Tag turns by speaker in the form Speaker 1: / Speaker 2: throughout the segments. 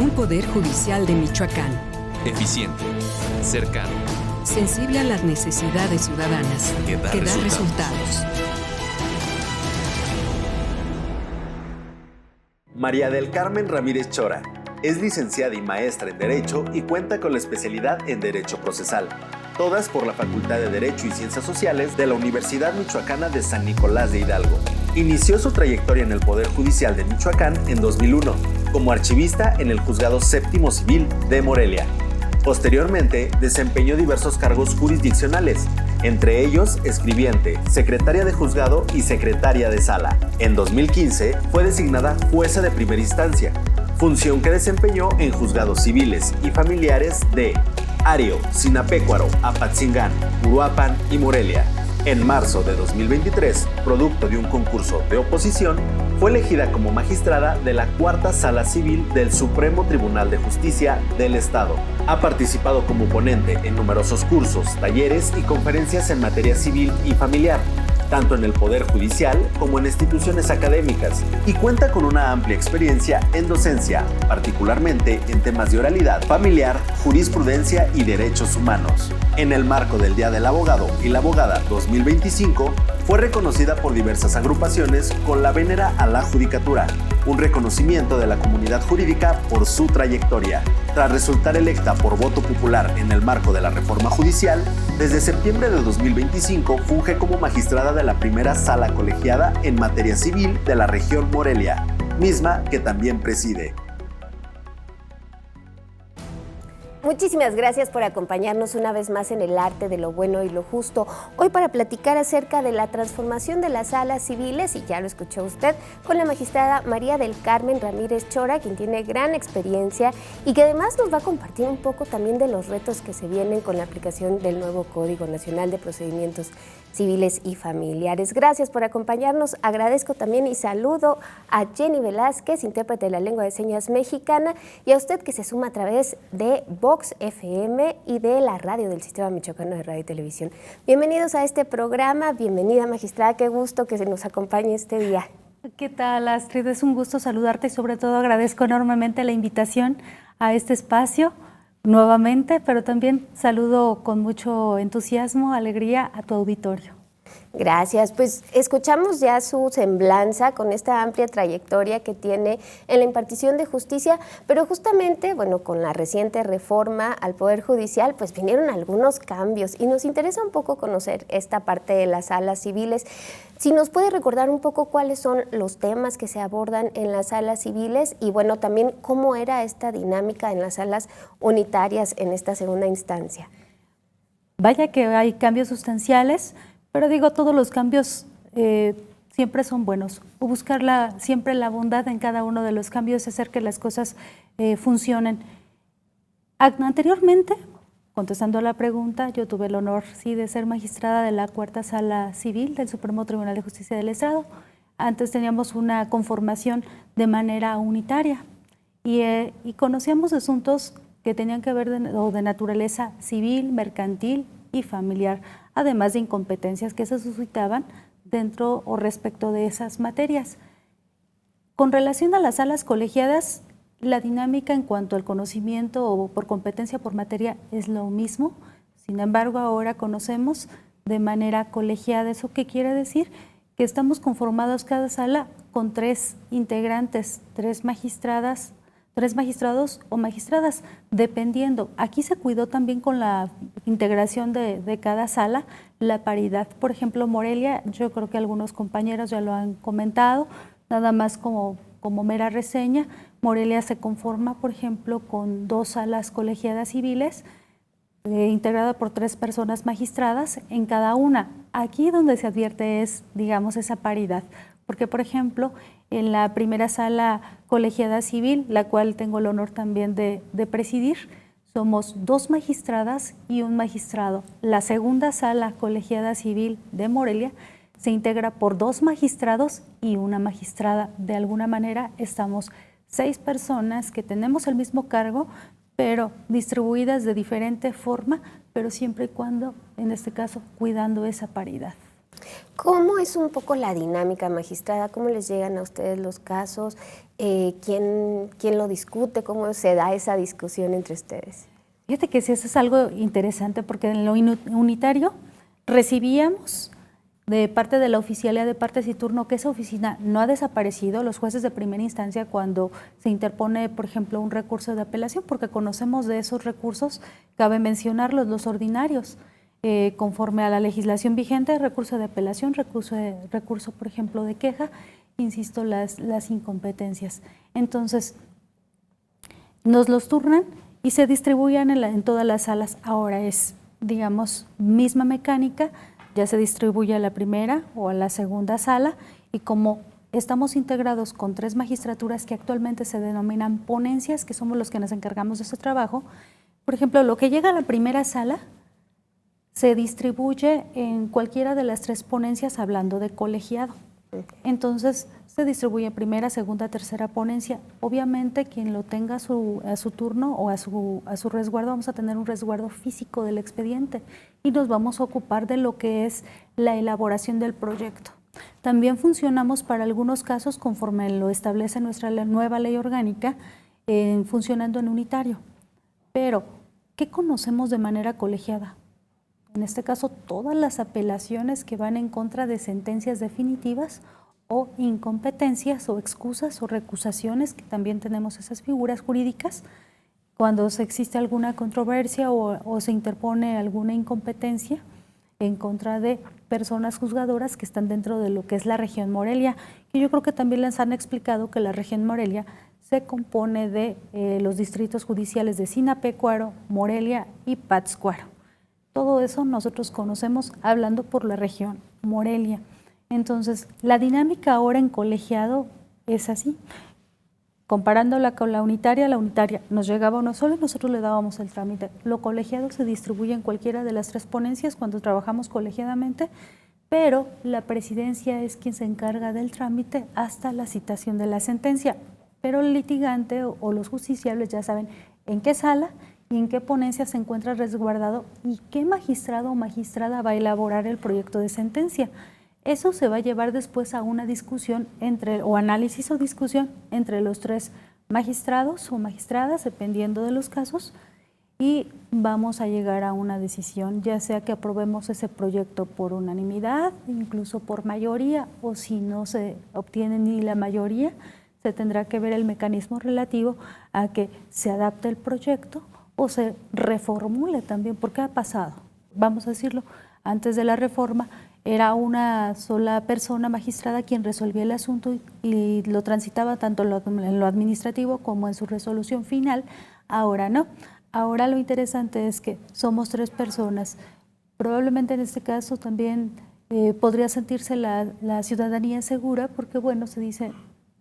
Speaker 1: Un poder judicial de Michoacán.
Speaker 2: Eficiente, cercano,
Speaker 1: sensible a las necesidades ciudadanas,
Speaker 2: que da
Speaker 1: resultados.
Speaker 3: María del Carmen Ramírez Chora es licenciada y maestra en Derecho y cuenta con la especialidad en Derecho Procesal, todas por la Facultad de Derecho y Ciencias Sociales de la Universidad Michoacana de San Nicolás de Hidalgo. Inició su trayectoria en el Poder Judicial de Michoacán en 2001, como archivista en el Juzgado Séptimo Civil de Morelia. Posteriormente, desempeñó diversos cargos jurisdiccionales, entre ellos escribiente, secretaria de juzgado y secretaria de sala. En 2015, fue designada jueza de primera instancia, función que desempeñó en juzgados civiles y familiares de Ario, Sinapecuaro, Apatzingán, Uruapan y Morelia. En marzo de 2023, producto de un concurso de oposición, fue elegida como magistrada de la Cuarta Sala Civil del Supremo Tribunal de Justicia del Estado. Ha participado como ponente en numerosos cursos, talleres y conferencias en materia civil y familiar, tanto en el Poder Judicial como en instituciones académicas, y cuenta con una amplia experiencia en docencia, particularmente en temas de oralidad, familiar, jurisprudencia y derechos humanos. En el marco del Día del Abogado y la Abogada 2025, fue reconocida por diversas agrupaciones con la Vénera a la Judicatura, un reconocimiento de la comunidad jurídica por su trayectoria. Tras resultar electa por voto popular en el marco de la reforma judicial, desde septiembre de 2025 funge como magistrada de la primera sala colegiada en materia civil de la región Morelia, misma que también preside.
Speaker 4: Muchísimas gracias por acompañarnos una vez más en El Arte de lo Bueno y lo Justo. Hoy para platicar acerca de la transformación de las salas civiles, y ya lo escuchó usted, con la magistrada María del Carmen Ramírez Chora, quien tiene gran experiencia y que además nos va a compartir un poco también de los retos que se vienen con la aplicación del nuevo Código Nacional de Procedimientos Civiles y Familiares. Gracias por acompañarnos. Agradezco también y saludo a Jenny Velázquez, intérprete de la lengua de señas mexicana, y a usted que se suma a través de Vox FM y de la radio del Sistema Michoacano de Radio y Televisión. Bienvenidos a este programa. Bienvenida, magistrada. Qué gusto que se nos acompañe este día.
Speaker 5: ¿Qué tal, Astrid? Es un gusto saludarte y sobre todo agradezco enormemente la invitación a este espacio nuevamente, pero también saludo con mucho entusiasmo, alegría a tu auditorio.
Speaker 4: Gracias, pues escuchamos ya su semblanza con esta amplia trayectoria que tiene en la impartición de justicia, pero justamente, bueno, con la reciente reforma al Poder Judicial, pues vinieron algunos cambios y nos interesa un poco conocer esta parte de las salas civiles. Si nos puede recordar un poco cuáles son los temas que se abordan en las salas civiles y, bueno, también cómo era esta dinámica en las salas unitarias en esta segunda instancia.
Speaker 5: Vaya que hay cambios sustanciales, pero digo, todos los cambios siempre son buenos. Buscar siempre la bondad en cada uno de los cambios, hacer que las cosas funcionen. Anteriormente, contestando a la pregunta, yo tuve el honor, sí, de ser magistrada de la Cuarta Sala Civil del Supremo Tribunal de Justicia del Estado. Antes teníamos una conformación de manera unitaria y conocíamos asuntos que tenían que ver de naturaleza civil, mercantil y familiar, además de incompetencias que se suscitaban dentro o respecto de esas materias. Con relación a las salas colegiadas, la dinámica en cuanto al conocimiento o por competencia por materia es lo mismo. Sin embargo, ahora conocemos de manera colegiada. ¿Eso qué quiere decir? Que estamos conformados cada sala con 3 integrantes, 3 magistrados o magistradas, dependiendo. Aquí se cuidó también con la integración de cada sala la paridad. Por ejemplo, Morelia, yo creo que algunos compañeros ya lo han comentado, nada más como mera reseña. Morelia se conforma, por ejemplo, con 2 salas colegiadas civiles, integrada por 3 personas magistradas en cada una. Aquí donde se advierte es, digamos, esa paridad, porque, por ejemplo, en la primera sala colegiada civil, la cual tengo el honor también de presidir, somos 2 magistradas y 1 magistrado. La segunda sala colegiada civil de Morelia se integra por 2 magistrados y 1 magistrada. De alguna manera estamos 6 personas que tenemos el mismo cargo, pero distribuidas de diferente forma, pero siempre y cuando, en este caso, cuidando esa paridad.
Speaker 4: ¿Cómo es un poco la dinámica, magistrada? ¿Cómo les llegan a ustedes los casos? ¿Quién lo discute? ¿Cómo se da esa discusión entre ustedes?
Speaker 5: Fíjate que sí, eso es algo interesante porque en lo unitario recibíamos de parte de la Oficialía de Partes y Turno que esa oficina no ha desaparecido, los jueces de primera instancia cuando se interpone, por ejemplo, un recurso de apelación, porque conocemos de esos recursos, cabe mencionarlos, los ordinarios, conforme a la legislación vigente, recurso de apelación, recurso, por ejemplo, de queja, insisto, las incompetencias. Entonces, nos los turnan y se distribuyen en todas las salas. Ahora es, digamos, misma mecánica, ya se distribuye a la primera o a la segunda sala y como estamos integrados con 3 magistraturas que actualmente se denominan ponencias, que somos los que nos encargamos de ese trabajo, por ejemplo, lo que llega a la primera sala se distribuye en cualquiera de las 3 ponencias hablando de colegiado. Entonces, se distribuye en primera, segunda, tercera ponencia. Obviamente, quien lo tenga a su turno o a su resguardo, vamos a tener un resguardo físico del expediente y nos vamos a ocupar de lo que es la elaboración del proyecto. También funcionamos para algunos casos conforme lo establece nuestra nueva ley orgánica, funcionando en unitario. Pero, ¿qué conocemos de manera colegiada? En este caso, todas las apelaciones que van en contra de sentencias definitivas o incompetencias o excusas o recusaciones, que también tenemos esas figuras jurídicas, cuando existe alguna controversia o se interpone alguna incompetencia en contra de personas juzgadoras que están dentro de lo que es la región Morelia. Y yo creo que también les han explicado que la región Morelia se compone de los distritos judiciales de Sinapecuaro, Morelia y Pátzcuaro. Todo eso nosotros conocemos hablando por la región Morelia. Entonces, la dinámica ahora en colegiado es así. Comparándola con la unitaria nos llegaba uno solo y nosotros le dábamos el trámite. Lo colegiado se distribuye en cualquiera de las 3 ponencias cuando trabajamos colegiadamente, pero la presidencia es quien se encarga del trámite hasta la citación de la sentencia. Pero el litigante o los justiciables ya saben en qué sala y en qué ponencia se encuentra resguardado y qué magistrado o magistrada va a elaborar el proyecto de sentencia. Eso se va a llevar después a una discusión o análisis o discusión entre los 3 magistrados o magistradas, dependiendo de los casos, y vamos a llegar a una decisión, ya sea que aprobemos ese proyecto por unanimidad, incluso por mayoría, o si no se obtiene ni la mayoría, se tendrá que ver el mecanismo relativo a que se adapte el proyecto o se reformule también, porque ha pasado, vamos a decirlo, antes de la reforma era una sola persona magistrada quien resolvía el asunto y lo transitaba tanto en lo administrativo como en su resolución final. Ahora no, ahora lo interesante es que somos 3 personas, probablemente en este caso también podría sentirse la ciudadanía segura porque bueno, se dice,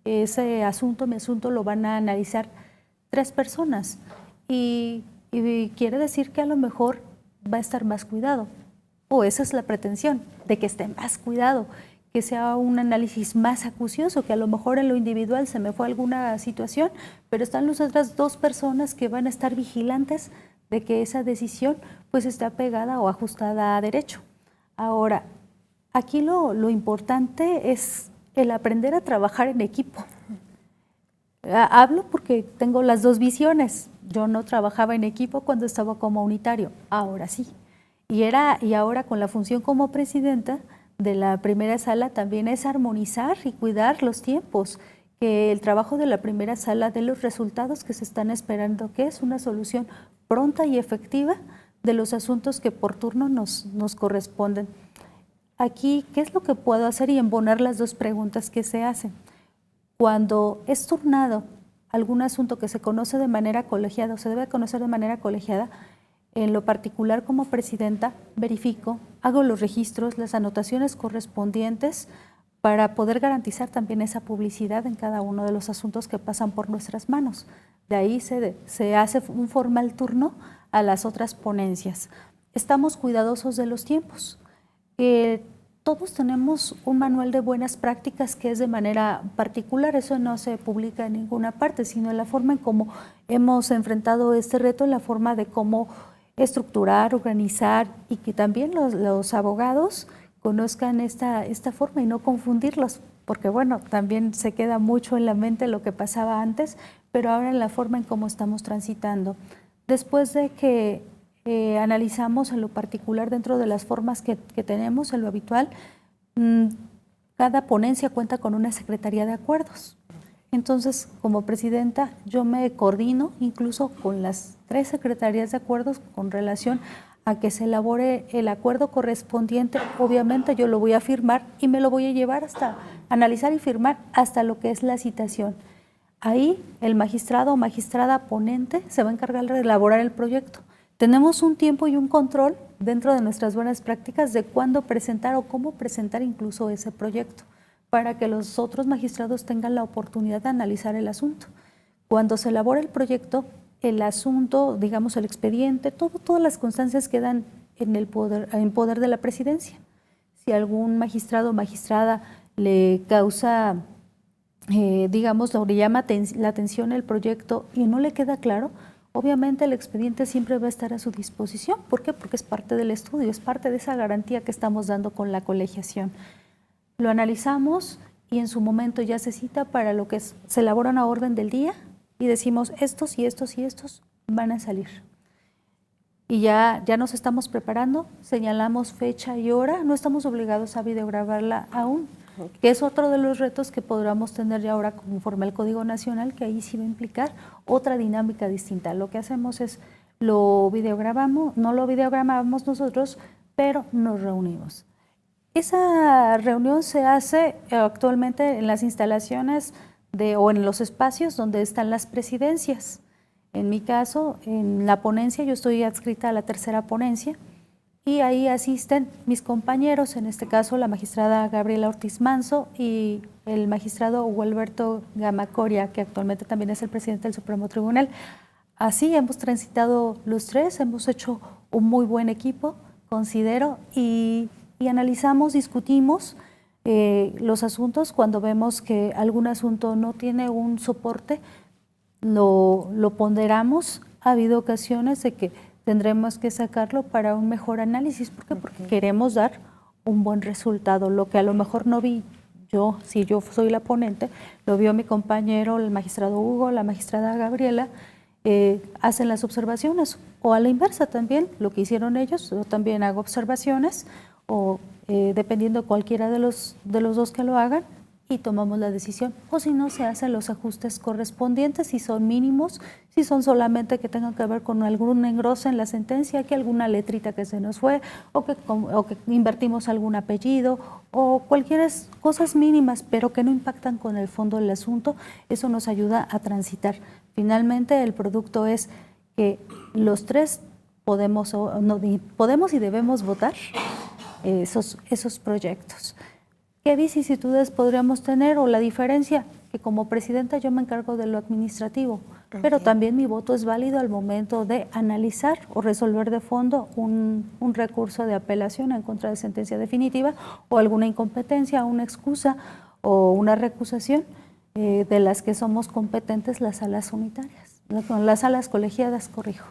Speaker 5: ese asunto, mi asunto lo van a analizar 3 personas. Y quiere decir que a lo mejor va a estar más cuidado, o esa es la pretensión, de que esté más cuidado, que sea un análisis más acucioso, que a lo mejor en lo individual se me fue alguna situación, pero están las otras 2 personas que van a estar vigilantes de que esa decisión pues esté apegada o ajustada a derecho. Ahora, aquí lo importante es el aprender a trabajar en equipo. Hablo porque tengo las 2 visiones. Yo no trabajaba en equipo cuando estaba como unitario, ahora sí. Y ahora con la función como presidenta de la primera sala también es armonizar y cuidar los tiempos, que el trabajo de la primera sala dé los resultados que se están esperando, que es una solución pronta y efectiva de los asuntos que por turno nos corresponden. Aquí, ¿qué es lo que puedo hacer? Y embonar las 2 preguntas que se hacen. Cuando es turnado algún asunto que se conoce de manera colegiada o se debe conocer de manera colegiada, en lo particular como presidenta verifico, hago los registros, las anotaciones correspondientes para poder garantizar también esa publicidad en cada uno de los asuntos que pasan por nuestras manos. De ahí se hace un formal turno a las otras ponencias. Estamos cuidadosos de los tiempos. Todos tenemos un manual de buenas prácticas que es de manera particular, eso no se publica en ninguna parte, sino en la forma en cómo hemos enfrentado este reto, en la forma de cómo estructurar, organizar y que también los abogados conozcan esta forma y no confundirlos, porque bueno, también se queda mucho en la mente lo que pasaba antes, pero ahora en la forma en cómo estamos transitando. Después de que analizamos en lo particular dentro de las formas que tenemos, en lo habitual, cada ponencia cuenta con una secretaría de acuerdos. Entonces, como presidenta, yo me coordino incluso con las 3 secretarías de acuerdos con relación a que se elabore el acuerdo correspondiente. Obviamente yo lo voy a firmar y me lo voy a llevar hasta analizar y firmar hasta lo que es la citación. Ahí el magistrado o magistrada ponente se va a encargar de elaborar el proyecto. Tenemos un tiempo y un control dentro de nuestras buenas prácticas de cuándo presentar o cómo presentar incluso ese proyecto, para que los otros magistrados tengan la oportunidad de analizar el asunto. Cuando se elabora el proyecto, el asunto, digamos el expediente, todas las constancias quedan en poder de la presidencia. Si algún magistrado o magistrada le causa, digamos, le llama la atención el proyecto y no le queda claro, obviamente el expediente siempre va a estar a su disposición. ¿Por qué? Porque es parte del estudio, es parte de esa garantía que estamos dando con la colegiación. Lo analizamos y en su momento ya se cita para lo que se elabora una orden del día y decimos estos y estos y estos van a salir. Y ya nos estamos preparando, señalamos fecha y hora, no estamos obligados a videograbarla aún, que es otro de los retos que podríamos tener ya ahora conforme al Código Nacional, que ahí sí va a implicar otra dinámica distinta. Lo que hacemos es lo videograbamos, no lo videograbamos nosotros, pero nos reunimos. Esa reunión se hace actualmente en las instalaciones o en los espacios donde están las presidencias. En mi caso, en la ponencia, yo estoy adscrita a la 3ª ponencia y ahí asisten mis compañeros, en este caso la magistrada Gabriela Ortiz Manso y el magistrado Gualberto Gamacoria, que actualmente también es el presidente del Supremo Tribunal. Así hemos transitado los 3, hemos hecho un muy buen equipo, considero, y analizamos, discutimos los asuntos. Cuando vemos que algún asunto no tiene un soporte, lo ponderamos. Ha habido ocasiones de que tendremos que sacarlo para un mejor análisis. ¿Por qué? Porque queremos dar un buen resultado. Lo que a lo mejor no vi yo, si yo soy la ponente, lo vio mi compañero, el magistrado Hugo, la magistrada Gabriela, hacen las observaciones. O a la inversa también, lo que hicieron ellos, yo también hago observaciones, o dependiendo cualquiera de los dos que lo hagan, y tomamos la decisión, o si no, se hacen los ajustes correspondientes, si son mínimos, si son solamente que tengan que ver con algún engrose en la sentencia, que alguna letrita que se nos fue, o que invertimos algún apellido, o cualquier cosas mínimas, pero que no impactan con el fondo del asunto. Eso nos ayuda a transitar. Finalmente, el producto es que los 3 podemos y debemos votar esos proyectos. ¿Qué vicisitudes podríamos tener o la diferencia? Que como presidenta yo me encargo de lo administrativo, pero también mi voto es válido al momento de analizar o resolver de fondo un recurso de apelación en contra de sentencia definitiva o alguna incompetencia, una excusa o una recusación de las que somos competentes las salas unitarias, las salas colegiadas, corrijo.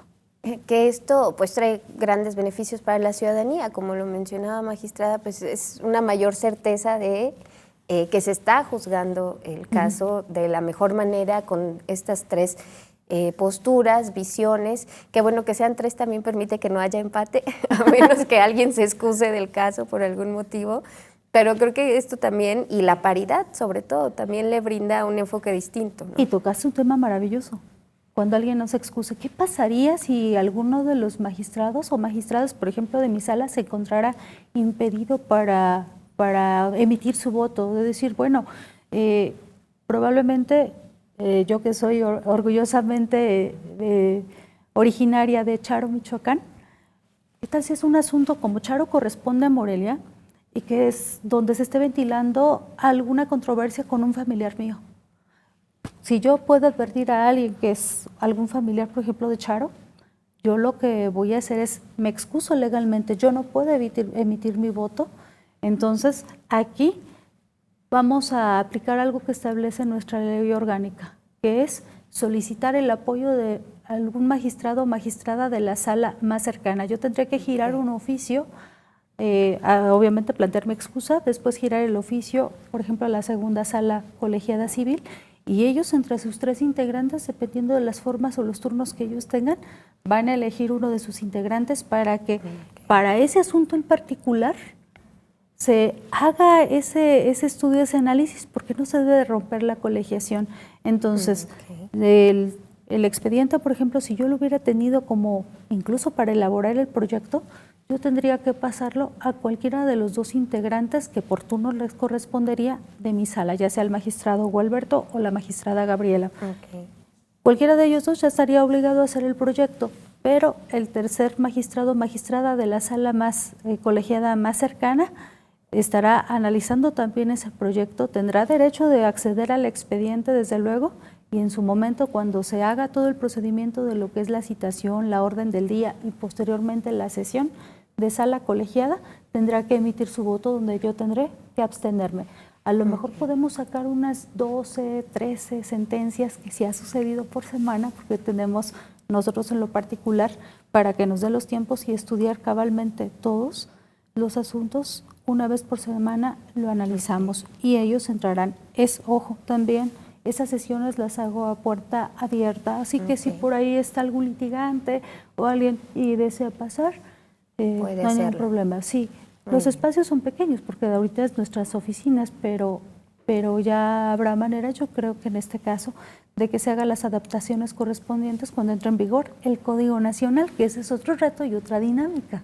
Speaker 4: Que esto pues trae grandes beneficios para la ciudadanía, como lo mencionaba magistrada, pues es una mayor certeza de que se está juzgando el caso de la mejor manera con estas 3 posturas, visiones, que bueno que sean 3 también permite que no haya empate, a menos que alguien se excuse del caso por algún motivo, pero creo que esto también, y la paridad sobre todo, también le brinda un enfoque distinto, ¿no?
Speaker 5: Y tocaste un tema maravilloso. Cuando alguien no se excuse, ¿qué pasaría si alguno de los magistrados o magistradas, por ejemplo, de mi sala se encontrara impedido para emitir su voto? De decir, bueno, probablemente yo que soy orgullosamente originaria de Charo, Michoacán, ¿qué tal si es un asunto como Charo corresponde a Morelia y que es donde se esté ventilando alguna controversia con un familiar mío? Si yo puedo advertir a alguien que es algún familiar, por ejemplo, de Charo, yo lo que voy a hacer es, me excuso legalmente, yo no puedo emitir mi voto. Entonces, aquí vamos a aplicar algo que establece nuestra ley orgánica, que es solicitar el apoyo de algún magistrado o magistrada de la sala más cercana. Yo tendré que girar un oficio obviamente plantear mi excusa, después girar el oficio, por ejemplo, a la segunda sala colegiada civil, y ellos entre sus 3 integrantes, dependiendo de las formas o los turnos que ellos tengan, van a elegir uno de sus integrantes para que para ese asunto en particular se haga ese estudio, ese análisis, porque no se debe de romper la colegiación. Entonces, el expediente, por ejemplo, si yo lo hubiera tenido como incluso para elaborar el proyecto, yo tendría que pasarlo a cualquiera de los 2 integrantes que por turno les correspondería de mi sala, ya sea el magistrado Gualberto o la magistrada Gabriela. Cualquiera de ellos 2 ya estaría obligado a hacer el proyecto, pero el tercer magistrado o magistrada de la sala más colegiada más cercana estará analizando también ese proyecto, tendrá derecho de acceder al expediente, desde luego, y en su momento, cuando se haga todo el procedimiento de lo que es la citación, la orden del día y posteriormente la sesión de sala colegiada, tendrá que emitir su voto, donde yo tendré que abstenerme. A lo mejor podemos sacar unas 12, 13 sentencias, que sí ha sucedido por semana, porque tenemos nosotros en lo particular, para que nos dé los tiempos y estudiar cabalmente todos los asuntos. Una vez por semana lo analizamos y ellos entrarán. Ojo, también esas sesiones las hago a puerta abierta, así que si por ahí está algún litigante o alguien y desea pasar, no hay ningún problema. Sí, los espacios son pequeños porque ahorita es nuestras oficinas, pero ya habrá manera, yo creo que en este caso, de que se hagan las adaptaciones correspondientes cuando entre en vigor el Código Nacional, que ese es otro reto y otra dinámica.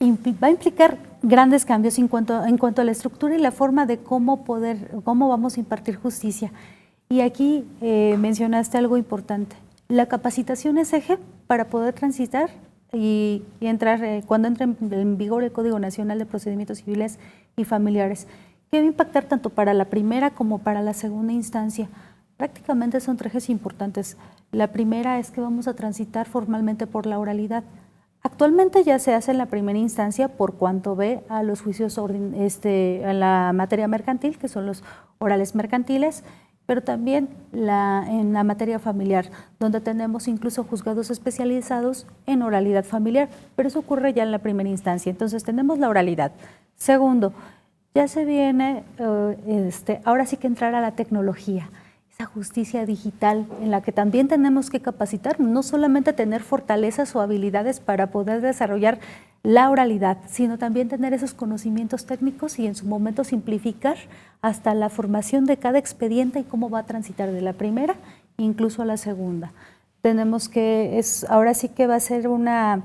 Speaker 5: Va a implicar grandes cambios en cuanto a la estructura y la forma de cómo vamos a impartir justicia. Y aquí mencionaste algo importante. La capacitación es eje para poder transitar y entrar, cuando entre en vigor el Código Nacional de Procedimientos Civiles y Familiares, que va a impactar tanto para la primera como para la segunda instancia. Prácticamente son 3 ejes importantes. La primera es que vamos a transitar formalmente por la oralidad. Actualmente ya se hace en la primera instancia por cuanto ve a los juicios en la materia mercantil, que son los orales mercantiles, pero también en la materia familiar, donde tenemos incluso juzgados especializados en oralidad familiar, pero eso ocurre ya en la primera instancia. Entonces tenemos la oralidad. Segundo, ya se viene, ahora sí que entrar a la tecnología, esa justicia digital en la que también tenemos que capacitar, no solamente tener fortalezas o habilidades para poder desarrollar la oralidad, sino también tener esos conocimientos técnicos y en su momento simplificar hasta la formación de cada expediente y cómo va a transitar de la primera incluso a la segunda. Tenemos que, ahora sí que va a ser una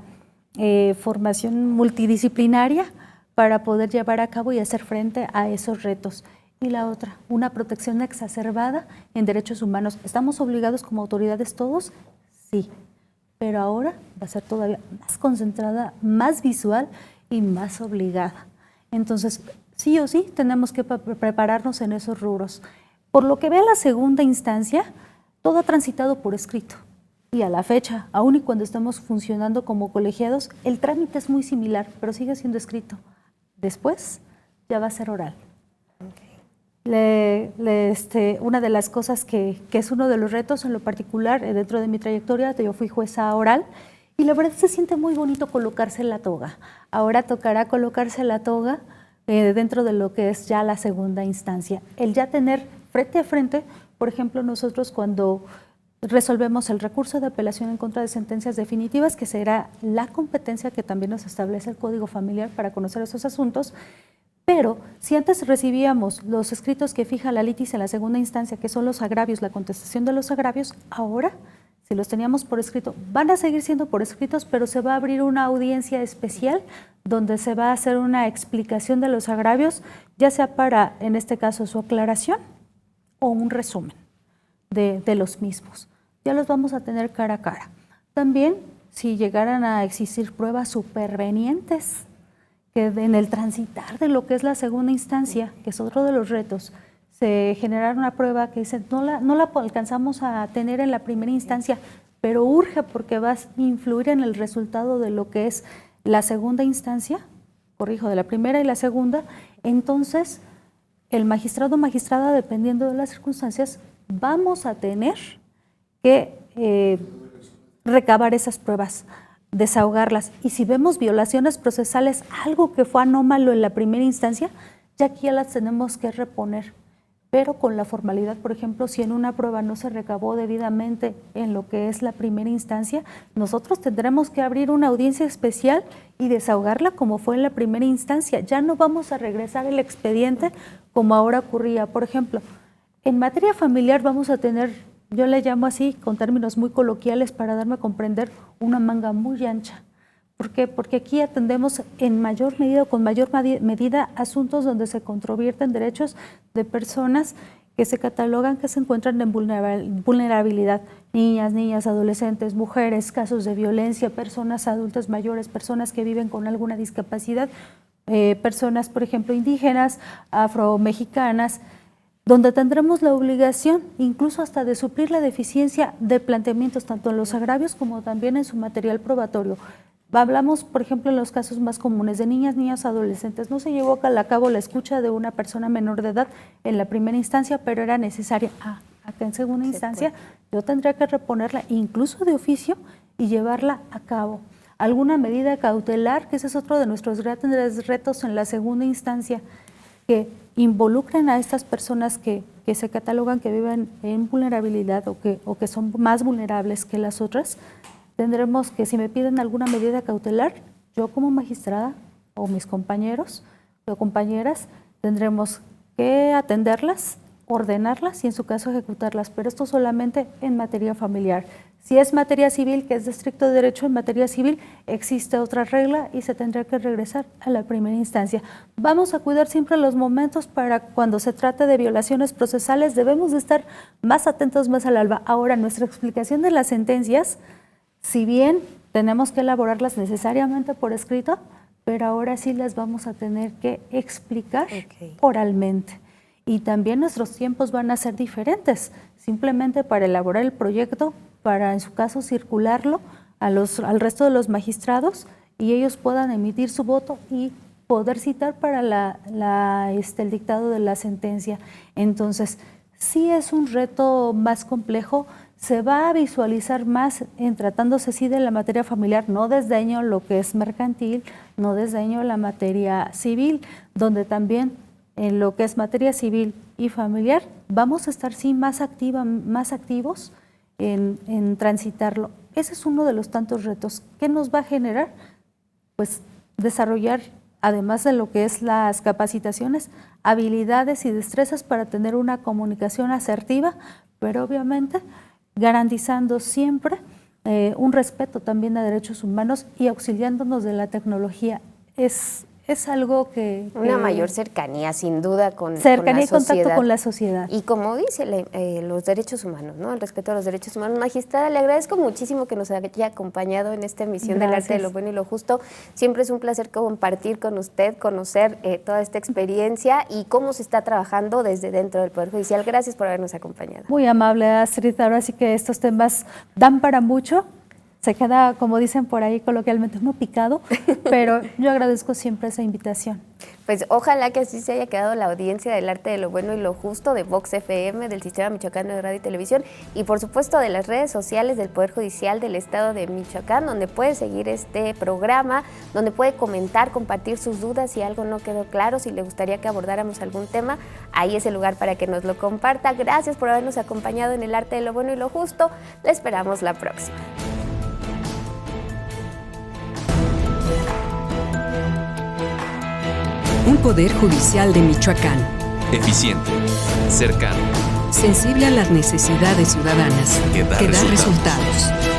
Speaker 5: formación multidisciplinaria para poder llevar a cabo y hacer frente a esos retos. Y la otra, una protección exacerbada en derechos humanos. ¿Estamos obligados como autoridades todos? Sí, pero ahora va a ser todavía más concentrada, más visual y más obligada. Entonces, sí o sí, tenemos que prepararnos en esos rubros. Por lo que ve la segunda instancia, todo ha transitado por escrito. Y a la fecha, aun y cuando estamos funcionando como colegiados, el trámite es muy similar, pero sigue siendo escrito. Después, ya va a ser oral. Una de las cosas que es uno de los retos en lo particular dentro de mi trayectoria, yo fui jueza oral y la verdad se siente muy bonito colocarse la toga. Ahora tocará colocarse la toga dentro de lo que es ya la segunda instancia. El ya tener frente a frente, por ejemplo, nosotros cuando resolvemos el recurso de apelación en contra de sentencias definitivas, que será la competencia que también nos establece el Código Familiar para conocer esos asuntos. Pero si antes recibíamos los escritos que fija la litis en la segunda instancia, que son los agravios, la contestación de los agravios, ahora, si los teníamos por escrito, van a seguir siendo por escritos, pero se va a abrir una audiencia especial donde se va a hacer una explicación de los agravios, ya sea para, en este caso, su aclaración o un resumen de los mismos. Ya los vamos a tener cara a cara. También, si llegaran a existir pruebas supervenientes, que en el transitar de lo que es la segunda instancia, que es otro de los retos, se generara una prueba que dice no la alcanzamos a tener en la primera instancia, pero urge porque va a influir en el resultado de lo que es la segunda instancia, corrijo, de la primera y la segunda, entonces el magistrado o magistrada, dependiendo de las circunstancias, vamos a tener que recabar esas pruebas. desahogarlas. Y si vemos violaciones procesales, algo que fue anómalo en la primera instancia, ya aquí ya las tenemos que reponer. Pero con la formalidad, por ejemplo, si en una prueba no se recabó debidamente en lo que es la primera instancia, nosotros tendremos que abrir una audiencia especial y desahogarla como fue en la primera instancia. Ya no vamos a regresar el expediente como ahora ocurría. Por ejemplo, en materia familiar vamos a tener, yo le llamo así, con términos muy coloquiales para darme a comprender, una manga muy ancha. ¿Por qué? Porque aquí atendemos en mayor medida o con mayor medida asuntos donde se controvierten derechos de personas que se catalogan que se encuentran en vulnerabilidad. Niñas, adolescentes, mujeres, casos de violencia, personas adultas mayores, personas que viven con alguna discapacidad, personas, por ejemplo, indígenas, afromexicanas, donde tendremos la obligación incluso hasta de suplir la deficiencia de planteamientos tanto en los agravios como también en su material probatorio. Hablamos, por ejemplo, en los casos más comunes de niñas, adolescentes. No se llevó a cabo la escucha de una persona menor de edad en la primera instancia, pero era necesaria. Acá en segunda instancia yo tendría que reponerla incluso de oficio y llevarla a cabo. Alguna medida cautelar, que ese es otro de nuestros grandes retos en la segunda instancia, que involucren a estas personas que se catalogan que viven en vulnerabilidad o que son más vulnerables que las otras. Tendremos que, si me piden alguna medida cautelar, yo como magistrada o mis compañeros o compañeras, tendremos que atenderlas, ordenarlas y en su caso ejecutarlas, pero esto solamente en materia familiar. Si es materia civil, que es de estricto derecho, en materia civil existe otra regla y se tendrá que regresar a la primera instancia. Vamos a cuidar siempre los momentos para cuando se trate de violaciones procesales, debemos de estar más atentos, más al alba. Ahora, nuestra explicación de las sentencias, si bien tenemos que elaborarlas necesariamente por escrito, pero ahora sí las vamos a tener que explicar oralmente. Y también nuestros tiempos van a ser diferentes, simplemente para elaborar el proyecto, para en su caso circularlo al resto de los magistrados y ellos puedan emitir su voto y poder citar para el dictado de la sentencia. Entonces, sí es un reto más complejo. Se va a visualizar más en tratándose sí de la materia familiar, no desdeño lo que es mercantil, no desdeño la materia civil, donde también en lo que es materia civil y familiar vamos a estar sí más activos en transitarlo. Ese es uno de los tantos retos. ¿Qué nos va a generar? Pues desarrollar, además de lo que es las capacitaciones, habilidades y destrezas para tener una comunicación asertiva, pero obviamente garantizando siempre un respeto también a derechos humanos y auxiliándonos de la tecnología. Es algo que...
Speaker 4: Una mayor cercanía, sin duda, con la
Speaker 5: cercanía y
Speaker 4: sociedad.
Speaker 5: contacto con la sociedad.
Speaker 4: Y como dice los derechos humanos, ¿no? El respeto a los derechos humanos. Magistrada, le agradezco muchísimo que nos haya acompañado en esta emisión del Arte de lo Bueno y lo Justo. Siempre es un placer compartir con usted, conocer toda esta experiencia y cómo se está trabajando desde dentro del Poder Judicial. Gracias por habernos acompañado.
Speaker 5: Muy amable, Astrid. Ahora sí que estos temas dan para mucho. Se queda, como dicen por ahí coloquialmente, uno picado, pero yo agradezco siempre esa invitación.
Speaker 4: Pues ojalá que así se haya quedado la audiencia del Arte de lo Bueno y lo Justo de Vox FM, del Sistema Michoacano de Radio y Televisión y por supuesto de las redes sociales del Poder Judicial del Estado de Michoacán, donde puede seguir este programa, donde puede comentar, compartir sus dudas si algo no quedó claro, si le gustaría que abordáramos algún tema, ahí es el lugar para que nos lo comparta. Gracias por habernos acompañado en el Arte de lo Bueno y lo Justo. Le esperamos la próxima.
Speaker 1: Un Poder Judicial de Michoacán.
Speaker 2: Eficiente. Cercano.
Speaker 1: Sensible a las necesidades ciudadanas.
Speaker 2: Que da
Speaker 1: resultados.
Speaker 2: resultados.